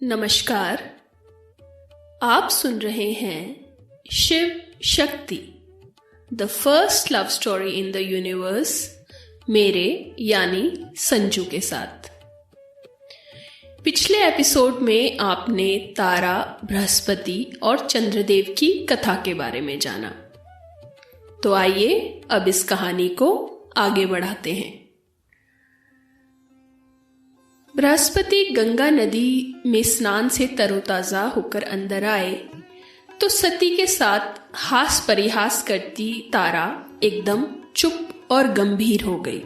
नमस्कार। आप सुन रहे हैं Shiv Shakti, the first love story in the universe, मेरे यानी संजू के साथ। पिछले एपिसोड में आपने तारा, बृहस्पति और चंद्रदेव की कथा के बारे में जाना। तो आइए अब इस कहानी को आगे बढ़ाते हैं। बृहस्पति गंगा नदी में स्नान से तरोताजा होकर अंदर आए तो सती के साथ हास परिहास करती तारा एकदम चुप और गंभीर हो गई।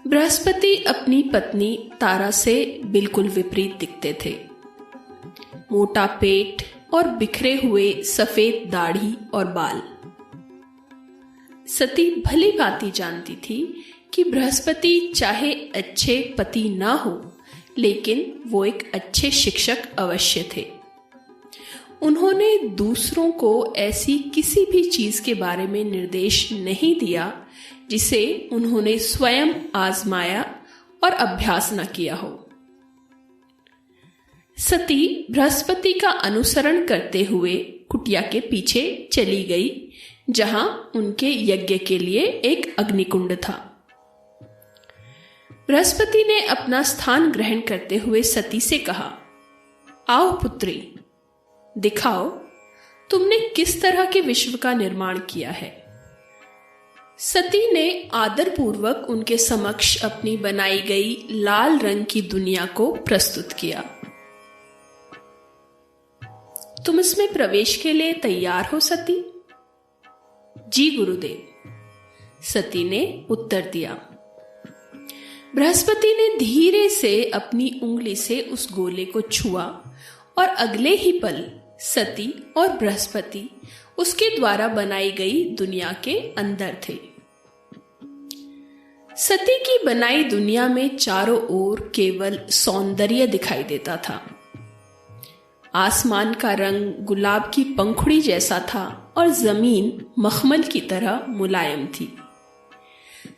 बृहस्पति अपनी पत्नी तारा से बिल्कुल विपरीत दिखते थे। मोटा पेट और बिखरे हुए सफेद दाढ़ी और बाल। सती भली भांति जानती थी कि बृहस्पति चाहे अच्छे पति ना हो, लेकिन वो एक अच्छे शिक्षक अवश्य थे। उन्होंने दूसरों को ऐसी किसी भी चीज के बारे में निर्देश नहीं दिया जिसे उन्होंने स्वयं आजमाया और अभ्यास न किया हो। सती बृहस्पति का अनुसरण करते हुए कुटिया के पीछे चली गई, जहां उनके यज्ञ के लिए एक अग्निकुंड था। बृहस्पति ने अपना स्थान ग्रहण करते हुए सती से कहा, आओ पुत्री, दिखाओ तुमने किस तरह के विश्व का निर्माण किया है। सती ने आदरपूर्वक उनके समक्ष अपनी बनाई गई लाल रंग की दुनिया को प्रस्तुत किया। तुम इसमें प्रवेश के लिए तैयार हो सती? जी गुरुदेव, सती ने उत्तर दिया। बृहस्पति ने धीरे से अपनी उंगली से उस गोले को छुआ और अगले ही पल सती और बृहस्पति उसके द्वारा बनाई गई दुनिया के अंदर थे। सती की बनाई दुनिया में चारों ओर केवल सौंदर्य दिखाई देता था। आसमान का रंग गुलाब की पंखुड़ी जैसा था और जमीन मखमल की तरह मुलायम थी।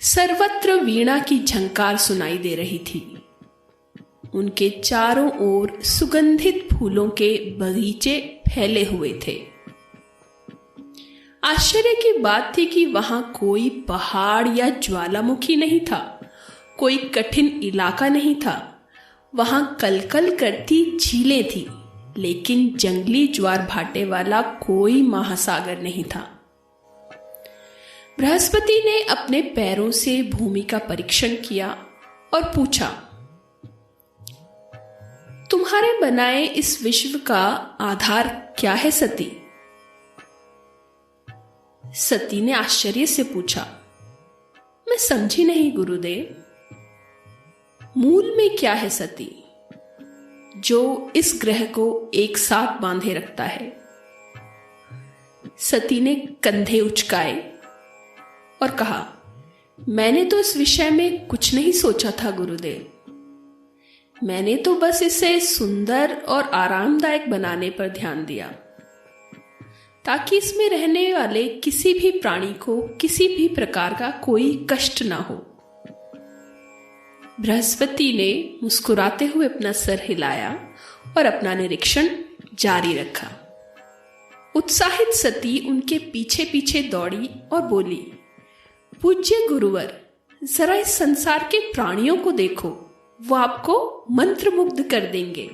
सर्वत्र वीणा की झंकार सुनाई दे रही थी। उनके चारों ओर सुगंधित फूलों के बगीचे फैले हुए थे। आश्चर्य की बात थी कि वहां कोई पहाड़ या ज्वालामुखी नहीं था, कोई कठिन इलाका नहीं था। वहां कलकल करती झीलें थी, लेकिन जंगली ज्वार भाटे वाला कोई महासागर नहीं था। बृहस्पति ने अपने पैरों से भूमि का परीक्षण किया और पूछा, तुम्हारे बनाए इस विश्व का आधार क्या है सती? सती ने आश्चर्य से पूछा, मैं समझी नहीं गुरुदेव। मूल में क्या है सती, जो इस ग्रह को एक साथ बांधे रखता है? सती ने कंधे उचकाए और कहा, मैंने तो इस विषय में कुछ नहीं सोचा था गुरुदेव। मैंने तो बस इसे सुंदर और आरामदायक बनाने पर ध्यान दिया, ताकि इसमें रहने वाले किसी भी प्राणी को किसी भी प्रकार का कोई कष्ट ना हो। बृहस्पति ने मुस्कुराते हुए अपना सर हिलाया और अपना निरीक्षण जारी रखा। उत्साहित सती उनके पीछे पीछे दौड़ी और बोली, पूज्य गुरुवर, जरा इस संसार के प्राणियों को देखो, वो आपको मंत्रमुग्ध कर देंगे।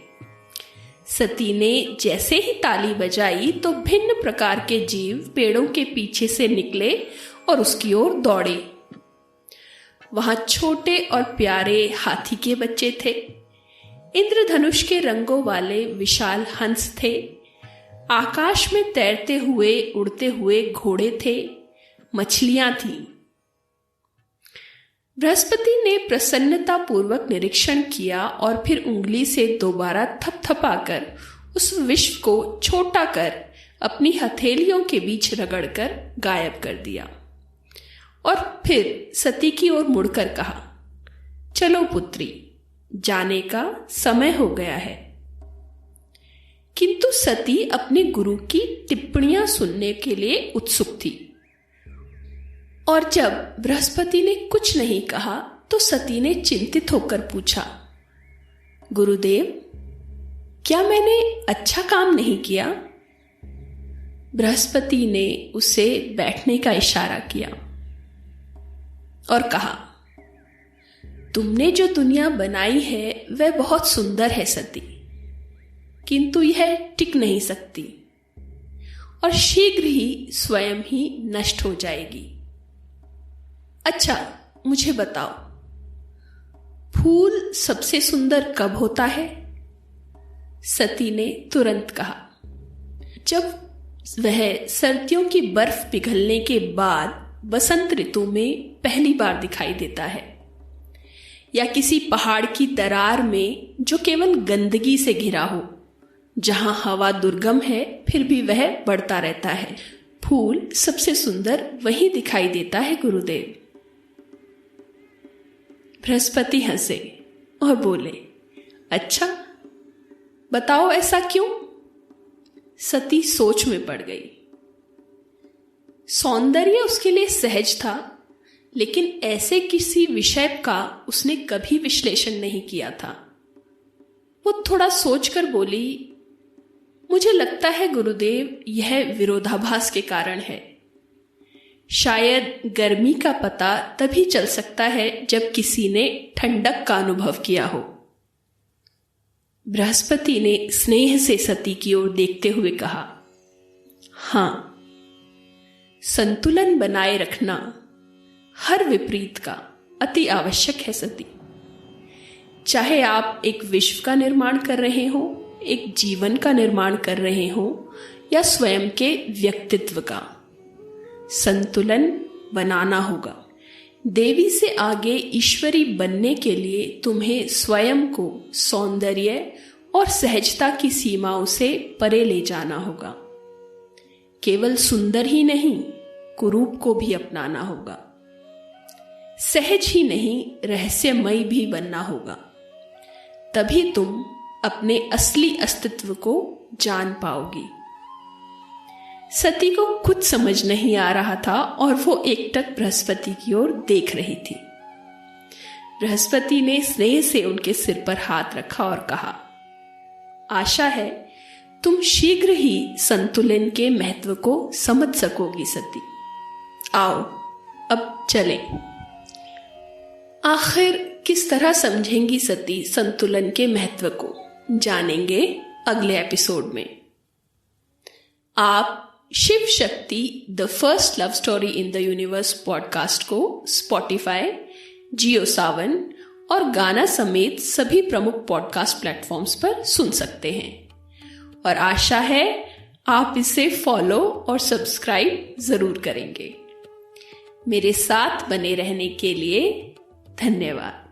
सती ने जैसे ही ताली बजाई तो भिन्न प्रकार के जीव पेड़ों के पीछे से निकले और उसकी ओर दौड़े। वहां छोटे और प्यारे हाथी के बच्चे थे। इंद्रधनुष के रंगों वाले विशाल हंस थे। आकाश में तैरते हुए उड़ते हुए घोड़े थे। मछलियां थीं। बृहस्पति ने प्रसन्नता पूर्वक निरीक्षण किया और फिर उंगली से दोबारा थपथपाकर उस विश्व को छोटा कर अपनी हथेलियों के बीच रगड़कर गायब कर दिया और फिर सती की ओर मुड़कर कहा, चलो पुत्री, जाने का समय हो गया है। किंतु सती अपने गुरु की टिप्पणियां सुनने के लिए उत्सुक थी और जब बृहस्पति ने कुछ नहीं कहा तो सती ने चिंतित होकर पूछा, गुरुदेव, क्या मैंने अच्छा काम नहीं किया? बृहस्पति ने उसे बैठने का इशारा किया और कहा, तुमने जो दुनिया बनाई है वह बहुत सुंदर है सती, किंतु यह टिक नहीं सकती और शीघ्र ही स्वयं ही नष्ट हो जाएगी। अच्छा, मुझे बताओ, फूल सबसे सुंदर कब होता है? सती ने तुरंत कहा, जब वह सर्दियों की बर्फ पिघलने के बाद बसंत ऋतु में पहली बार दिखाई देता है, या किसी पहाड़ की दरार में जो केवल गंदगी से घिरा हो, जहां हवा दुर्गम है फिर भी वह बढ़ता रहता है। फूल सबसे सुंदर वही दिखाई देता है गुरुदेव। बृहस्पति हंसे और बोले, अच्छा, बताओ ऐसा क्यों? सती सोच में पड़ गई। सौंदर्य उसके लिए सहज था, लेकिन ऐसे किसी विषय का उसने कभी विश्लेषण नहीं किया था। वो थोड़ा सोचकर बोली, मुझे लगता है गुरुदेव, यह विरोधाभास के कारण है। शायद गर्मी का पता तभी चल सकता है जब किसी ने ठंडक का अनुभव किया हो। बृहस्पति ने स्नेह से सती की ओर देखते हुए कहा, हां, संतुलन बनाए रखना हर विपरीत का अति आवश्यक है सती। चाहे आप एक विश्व का निर्माण कर रहे हो, एक जीवन का निर्माण कर रहे हो, या स्वयं के व्यक्तित्व का, संतुलन बनाना होगा। देवी से आगे ईश्वरी बनने के लिए तुम्हें स्वयं को सौंदर्य और सहजता की सीमाओं से परे ले जाना होगा। केवल सुंदर ही नहीं, कुरूप को भी अपनाना होगा। सहज ही नहीं, रहस्यमयी भी बनना होगा। तभी तुम अपने असली अस्तित्व को जान पाओगी। सती को कुछ समझ नहीं आ रहा था और वो एकटक बृहस्पति की ओर देख रही थी। बृहस्पति ने स्नेह से उनके सिर पर हाथ रखा और कहा, आशा है तुम शीघ्र ही संतुलन के महत्व को समझ सकोगी सती। आओ, अब चलें। आखिर किस तरह समझेंगी सती संतुलन के महत्व को, जानेंगे अगले एपिसोड में। आप Shiv Shakti the first love story in the universe podcast को स्पॉटिफाई, जियो सावन और गाना समेत सभी प्रमुख पॉडकास्ट प्लेटफॉर्म्स पर सुन सकते हैं और आशा है आप इसे फॉलो और सब्सक्राइब जरूर करेंगे। मेरे साथ बने रहने के लिए धन्यवाद।